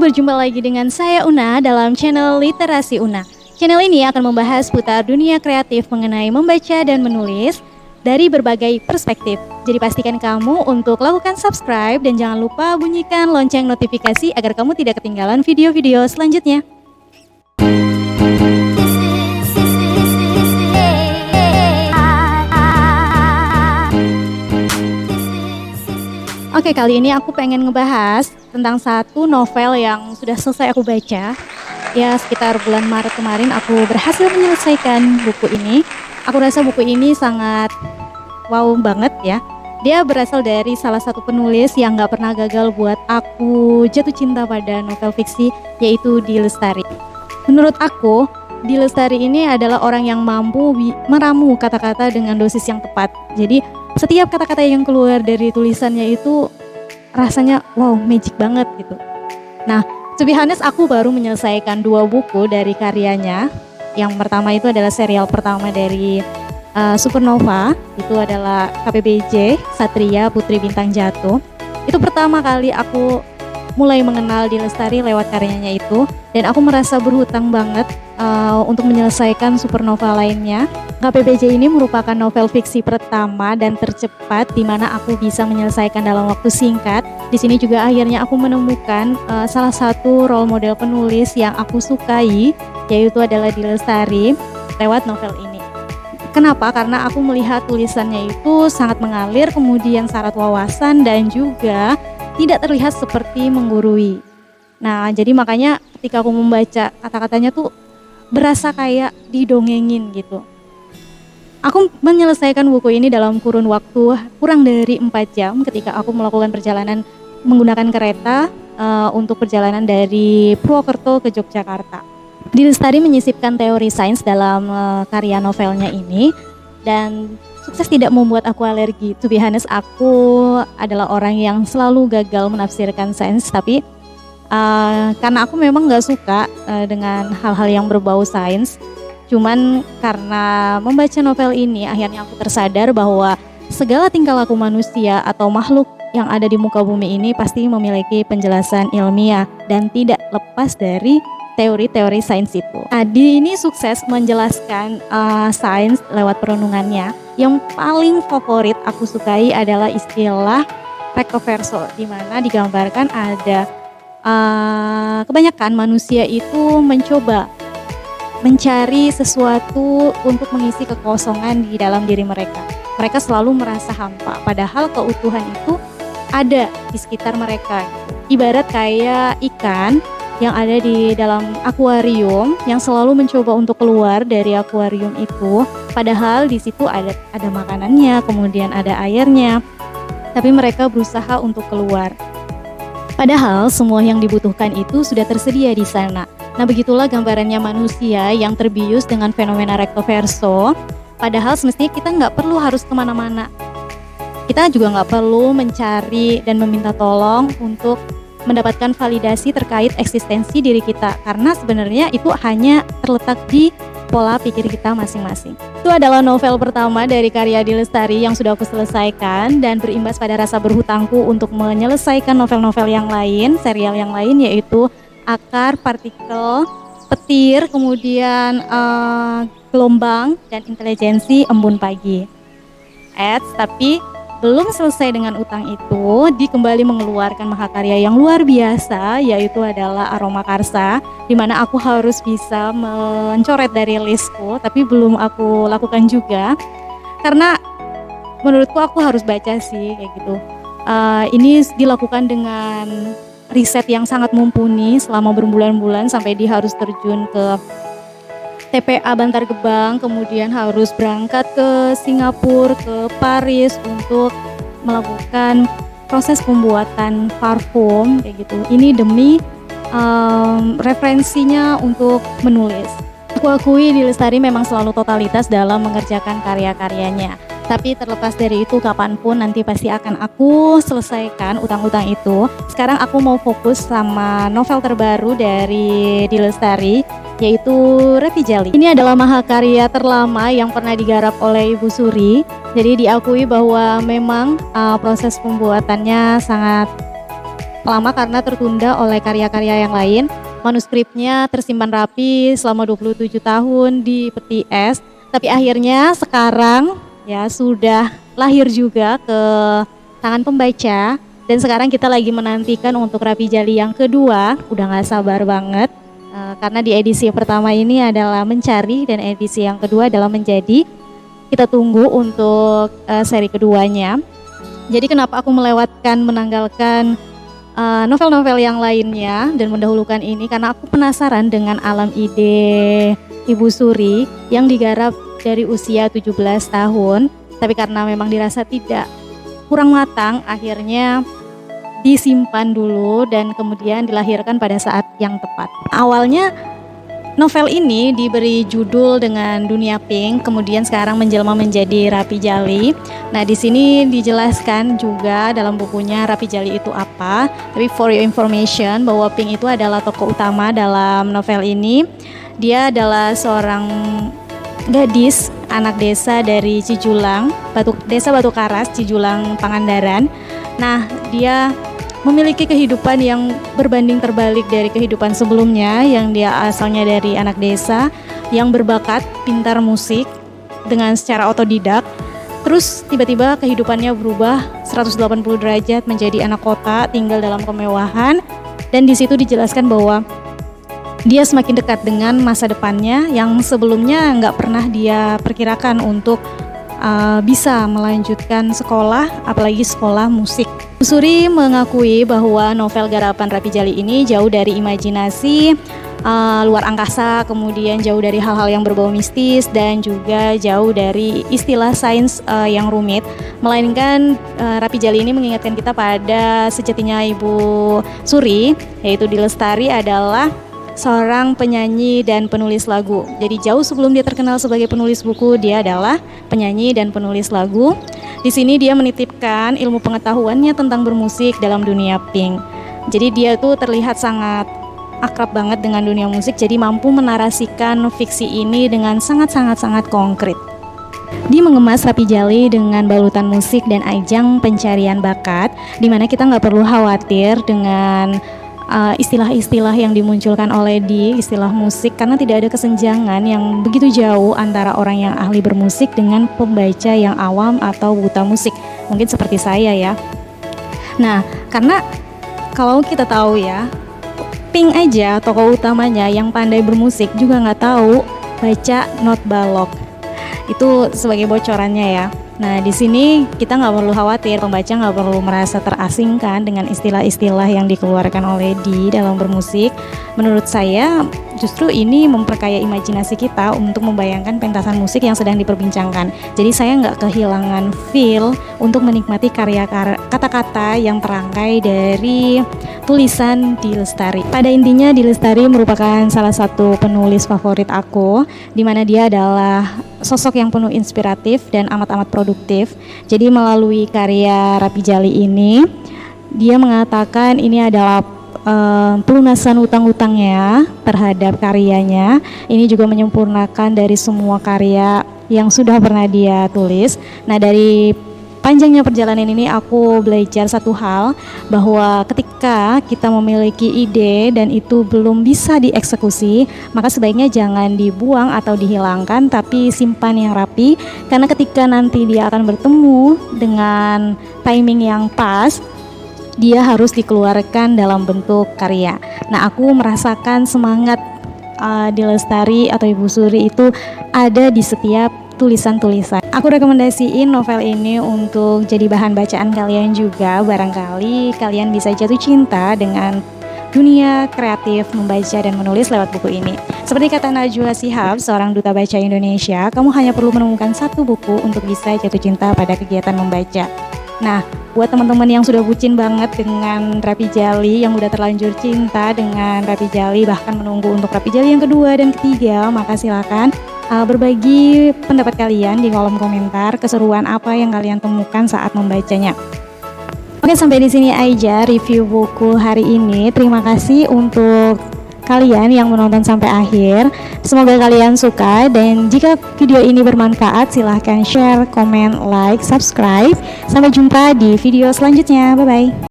berjumpa lagi dengan saya Una dalam channel Literasi Una. Channel ini akan membahas seputar dunia kreatif mengenai membaca dan menulis dari berbagai perspektif. Jadi pastikan kamu untuk lakukan subscribe dan jangan lupa bunyikan lonceng notifikasi agar kamu tidak ketinggalan video-video selanjutnya. Oke, kali ini aku pengen ngebahas tentang satu novel yang sudah selesai aku baca. Ya, sekitar bulan Maret kemarin aku berhasil menyelesaikan buku ini. Aku rasa buku ini sangat wow banget ya. Dia berasal dari salah satu penulis yang gak pernah gagal buat aku jatuh cinta pada novel fiksi, yaitu D. Lestari. Menurut aku, D. Lestari ini adalah orang yang mampu meramu kata-kata dengan dosis yang tepat. Jadi setiap kata-kata yang keluar dari tulisannya itu rasanya wow, magic banget gitu. Nah, to be honest, aku baru menyelesaikan 2 buku dari karyanya. Yang pertama itu adalah serial pertama dari Supernova, itu adalah KPBJ, Satria Putri Bintang Jatuh. Itu pertama kali aku mulai mengenal D. Lestari lewat karyanya itu, dan aku merasa berhutang banget untuk menyelesaikan Supernova lainnya. KPBJ ini merupakan novel fiksi pertama dan tercepat di mana aku bisa menyelesaikan dalam waktu singkat. Di sini juga akhirnya aku menemukan salah satu role model penulis yang aku sukai, yaitu adalah D. Lestari lewat novel ini. Kenapa? Karena aku melihat tulisannya itu sangat mengalir, kemudian syarat wawasan dan juga tidak terlihat seperti menggurui. Nah, jadi makanya ketika aku membaca kata-katanya tuh berasa kayak didongengin gitu. Aku menyelesaikan buku ini dalam kurun waktu kurang dari 4 jam ketika aku melakukan perjalanan menggunakan kereta untuk perjalanan dari Purwokerto ke Yogyakarta. D. Lestari menyisipkan teori sains dalam karya novelnya ini dan sukses tidak membuat aku alergi. To be honest, aku adalah orang yang selalu gagal menafsirkan sains, tapi karena aku memang gak suka dengan hal-hal yang berbau sains. Cuman karena membaca novel ini akhirnya aku tersadar bahwa segala tingkah laku manusia atau makhluk yang ada di muka bumi ini pasti memiliki penjelasan ilmiah dan tidak lepas dari teori-teori sains itu. Adi ini sukses menjelaskan sains lewat perenungannya. Yang paling favorit aku sukai adalah istilah recto verso, di mana digambarkan ada kebanyakan manusia itu mencoba mencari sesuatu untuk mengisi kekosongan di dalam diri mereka. Mereka selalu merasa hampa, padahal keutuhan itu ada di sekitar mereka. Ibarat kayak ikan yang ada di dalam akuarium yang selalu mencoba untuk keluar dari akuarium itu, padahal di situ ada makanannya, kemudian ada airnya, tapi mereka berusaha untuk keluar. Padahal semua yang dibutuhkan itu sudah tersedia di sana. Nah, begitulah gambarannya manusia yang terbius dengan fenomena recto verso. Padahal semestinya kita nggak perlu harus kemana-mana. Kita juga nggak perlu mencari dan meminta tolong untuk mendapatkan validasi terkait eksistensi diri kita, karena sebenarnya itu hanya terletak di pola pikir kita masing-masing. Itu adalah novel pertama dari karya D. Lestari yang sudah aku selesaikan dan berimbas pada rasa berhutangku untuk menyelesaikan novel-novel yang lain, serial yang lain, yaitu Akar, Partikel, Petir, kemudian Gelombang, dan Intelijensi Embun Pagi. Tapi belum selesai dengan utang itu, Di kembali mengeluarkan mahakarya yang luar biasa, yaitu adalah Aroma Karsa, di mana aku harus bisa mencoret dari listku, tapi belum aku lakukan juga, karena menurutku aku harus baca sih kayak gitu. Ini dilakukan dengan riset yang sangat mumpuni selama berbulan-bulan sampai dia harus terjun ke TPA Bantar Gebang, kemudian harus berangkat ke Singapura, ke Paris untuk melakukan proses pembuatan parfum kayak gitu. Ini demi referensinya untuk menulis. Aku akui D. Lestari memang selalu totalitas dalam mengerjakan karya-karyanya. Tapi terlepas dari itu, kapanpun nanti pasti akan aku selesaikan utang-utang itu. Sekarang aku mau fokus sama novel terbaru dari D. Lestari, yaitu Revi Jali. Ini adalah mahakarya terlama yang pernah digarap oleh Ibu Suri. Jadi diakui bahwa memang proses pembuatannya sangat lama karena tertunda oleh karya-karya yang lain. Manuskripnya tersimpan rapi selama 27 tahun di peti es, tapi akhirnya sekarang ya sudah lahir juga ke tangan pembaca, dan sekarang kita lagi menantikan untuk Rapi Jali yang kedua. Udah gak sabar banget karena di edisi pertama ini adalah mencari dan edisi yang kedua adalah menjadi. Kita tunggu untuk seri keduanya. Jadi kenapa aku menanggalkan novel-novel yang lainnya dan mendahulukan ini, karena aku penasaran dengan alam ide Ibu Suri yang digarap dari usia 17 tahun, tapi karena memang dirasa tidak kurang matang, akhirnya disimpan dulu dan kemudian dilahirkan pada saat yang tepat. Awalnya novel ini diberi judul dengan Dunia Pink, kemudian sekarang menjelma menjadi Rapi Jali. Nah, di sini dijelaskan juga dalam bukunya Rapi Jali itu apa. Tapi for your information, bahwa Pink itu adalah tokoh utama dalam novel ini. Dia adalah seorang gadis anak desa dari Cijulang, Desa Batu Karas, Cijulang, Pangandaran. Nah, dia memiliki kehidupan yang berbanding terbalik dari kehidupan sebelumnya, yang dia asalnya dari anak desa yang berbakat pintar musik dengan secara otodidak. Terus tiba-tiba kehidupannya berubah 180 derajat menjadi anak kota, tinggal dalam kemewahan, dan di situ dijelaskan bahwa dia semakin dekat dengan masa depannya yang sebelumnya nggak pernah dia perkirakan untuk bisa melanjutkan sekolah, apalagi sekolah musik. Suri mengakui bahwa novel garapan Rapi Jali ini jauh dari imajinasi luar angkasa, kemudian jauh dari hal-hal yang berbau mistis, dan juga jauh dari istilah sains yang rumit, melainkan Rapi Jali ini mengingatkan kita pada sejatinya Ibu Suri, yaitu Dilestari adalah seorang penyanyi dan penulis lagu. Jadi jauh sebelum dia terkenal sebagai penulis buku, dia adalah penyanyi dan penulis lagu. Di sini dia menitipkan ilmu pengetahuannya tentang bermusik dalam dunia Pink. Jadi dia tuh terlihat sangat akrab banget dengan dunia musik, jadi mampu menarasikan fiksi ini dengan sangat konkret. Dia mengemas Rapi Jali dengan balutan musik dan ajang pencarian bakat, di mana kita nggak perlu khawatir dengan istilah-istilah yang dimunculkan oleh istilah musik, karena tidak ada kesenjangan yang begitu jauh antara orang yang ahli bermusik dengan pembaca yang awam atau buta musik, mungkin seperti saya ya. Nah, karena kalau kita tahu ya, Pink aja tokoh utamanya yang pandai bermusik juga nggak tahu baca not balok. Itu sebagai bocorannya ya. Nah, di sini kita nggak perlu khawatir, pembaca nggak perlu merasa terasingkan dengan istilah-istilah yang dikeluarkan oleh dalam bermusik. Menurut saya justru ini memperkaya imajinasi kita untuk membayangkan pentasan musik yang sedang diperbincangkan. Jadi saya nggak kehilangan feel untuk menikmati karya kata-kata yang terangkai dari tulisan Dilestari. Pada intinya Dilestari merupakan salah satu penulis favorit aku, di mana dia adalah sosok yang penuh inspiratif dan amat produktif. Jadi melalui karya Rapi Jali ini, dia mengatakan ini adalah pelunasan utang-utangnya terhadap karyanya. Ini juga menyempurnakan dari semua karya yang sudah pernah dia tulis. Nah, dari panjangnya perjalanan ini aku belajar satu hal, bahwa ketika kita memiliki ide dan itu belum bisa dieksekusi, maka sebaiknya jangan dibuang atau dihilangkan, tapi simpan yang rapi, karena ketika nanti dia akan bertemu dengan timing yang pas, dia harus dikeluarkan dalam bentuk karya. Nah, aku merasakan semangat Dilestari atau Ibu Suri itu ada di setiap tulisan-tulisan. Aku rekomendasiin novel ini untuk jadi bahan bacaan kalian juga. Barangkali kalian bisa jatuh cinta dengan dunia kreatif membaca dan menulis lewat buku ini. Seperti kata Najwa Shihab, seorang duta baca Indonesia, kamu hanya perlu menemukan satu buku untuk bisa jatuh cinta pada kegiatan membaca. Nah, buat teman-teman yang sudah bucin banget dengan Rapi Jali, yang udah terlanjur cinta dengan Rapi Jali, bahkan menunggu untuk Rapi Jali yang kedua dan ketiga, maka silakan berbagi pendapat kalian di kolom komentar, keseruan apa yang kalian temukan saat membacanya. Oke, sampai di sini aja review buku hari ini. Terima kasih untuk kalian yang menonton sampai akhir. Semoga kalian suka, dan jika video ini bermanfaat silahkan share, komen, like, subscribe. Sampai jumpa di video selanjutnya. Bye bye.